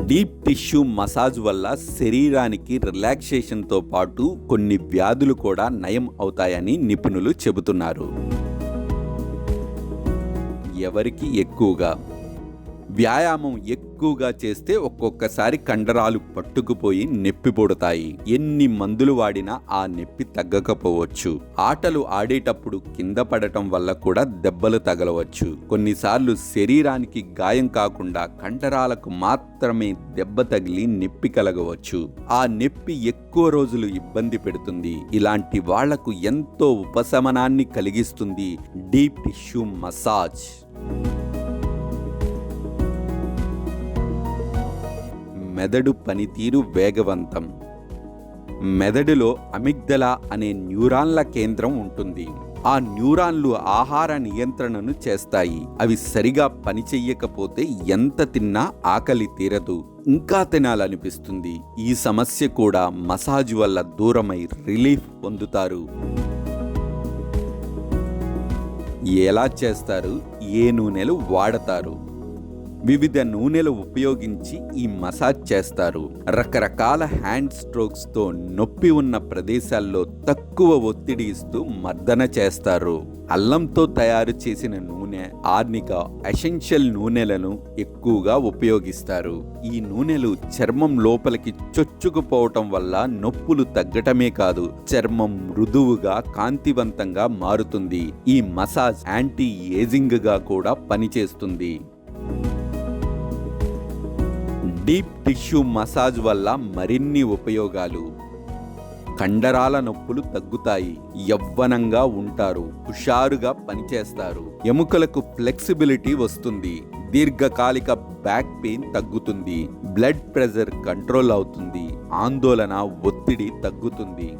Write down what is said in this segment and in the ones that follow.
Deep tissue massage వల్ల శరీరానికి రిలాక్సేషన్తో పాటు కొన్ని వ్యాధులు కూడా నయం అవుతాయని నిపుణులు చెబుతున్నారు. ఎవరికి ఎక్కువగా వ్యాయామం ఎక్కువగా చేస్తే ఒక్కొక్కసారి కండరాలు పట్టుకుపోయి నొప్పి పుడతాయి. ఎన్ని మందులు వాడినా ఆ నొప్పి తగ్గకపోవచ్చు. ఆటలు ఆడేటప్పుడు కింద పడటం వల్ల కూడా దెబ్బలు తగలవచ్చు. కొన్నిసార్లు శరీరానికి గాయం కాకుండా కండరాలకు మాత్రమే దెబ్బ తగిలి నొప్పి కలగవచ్చు. ఆ నొప్పి ఎక్కువ రోజులు ఇబ్బంది పెడుతుంది. ఇలాంటి వాళ్లకు ఎంతో ఉపశమనాన్ని కలిగిస్తుంది డీప్ టిష్యూ మసాజ్. మెదడు పనితీరు వేగవంతం. మెదడులో అమిగ్దలా అనే న్యూరాన్ల కేంద్రం ఉంటుంది. ఆ న్యూరాన్లు ఆహార నియంత్రణను చేస్తాయి. అవి సరిగా పనిచెయ్యకపోతే ఎంత తిన్నా ఆకలి తీరదు, ఇంకా తినాలనిపిస్తుంది. ఈ సమస్య కూడా మసాజ్ వల్ల దూరమై రిలీఫ్ పొందుతారు. ఎలా చేస్తారు? ఏ నూనెలు వాడతారు? వివిధ నూనెలు ఉపయోగించి ఈ మసాజ్ చేస్తారు. రకరకాల హ్యాండ్ స్ట్రోక్స్తో నొప్పి ఉన్న ప్రదేశాల్లో తక్కువ ఒత్తిడి ఇస్తూ మర్దన చేస్తారు. అల్లంతో తయారు చేసిన నూనె, ఆర్నికా, ఎసెన్షియల్ నూనెలను ఎక్కువగా ఉపయోగిస్తారు. ఈ నూనెలు చర్మం లోపలికి చొచ్చుకుపోవటం వల్ల నొప్పులు తగ్గటమే కాదు, చర్మం మృదువుగా కాంతివంతంగా మారుతుంది. ఈ మసాజ్ యాంటీ ఏజింగ్ గా కూడా పనిచేస్తుంది. డీప్ టిష్యూ మసాజ్ వల్ల మరిన్ని ఉపయోగాలు. కండరాల నొప్పులు తగ్గుతాయి, యవ్వనంగా ఉంటారు, హుషారుగా పనిచేస్తారు, ఎముకలకు ఫ్లెక్సిబిలిటీ వస్తుంది, దీర్ఘకాలిక బ్యాక్ పెయిన్ తగ్గుతుంది, బ్లడ్ ప్రెషర్ కంట్రోల్ అవుతుంది, ఆందోళన, ఒత్తిడి తగ్గుతుంది.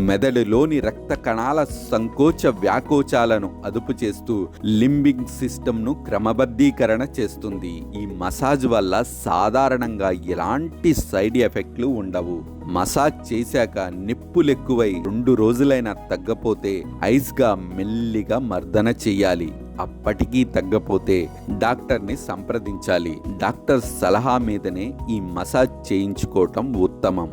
మెదడులోని రక్త కణాల సంకోచ వ్యాకోచాలను అదుపు చేస్తూ లింబిక్ సిస్టమ్ను క్రమబద్ధీకరణ చేస్తుంది. ఈ మసాజ్ వల్ల సాధారణంగా ఎలాంటి సైడ్ ఎఫెక్ట్లు ఉండవు. మసాజ్ చేశాక నిప్పులెక్కువై 2 రోజులైనా తగ్గపోతే ఐస్గా మెల్లిగా మర్దన చెయ్యాలి. అప్పటికీ తగ్గపోతే డాక్టర్ని సంప్రదించాలి. డాక్టర్ సలహా మీదనే ఈ మసాజ్ చేయించుకోవటం ఉత్తమం.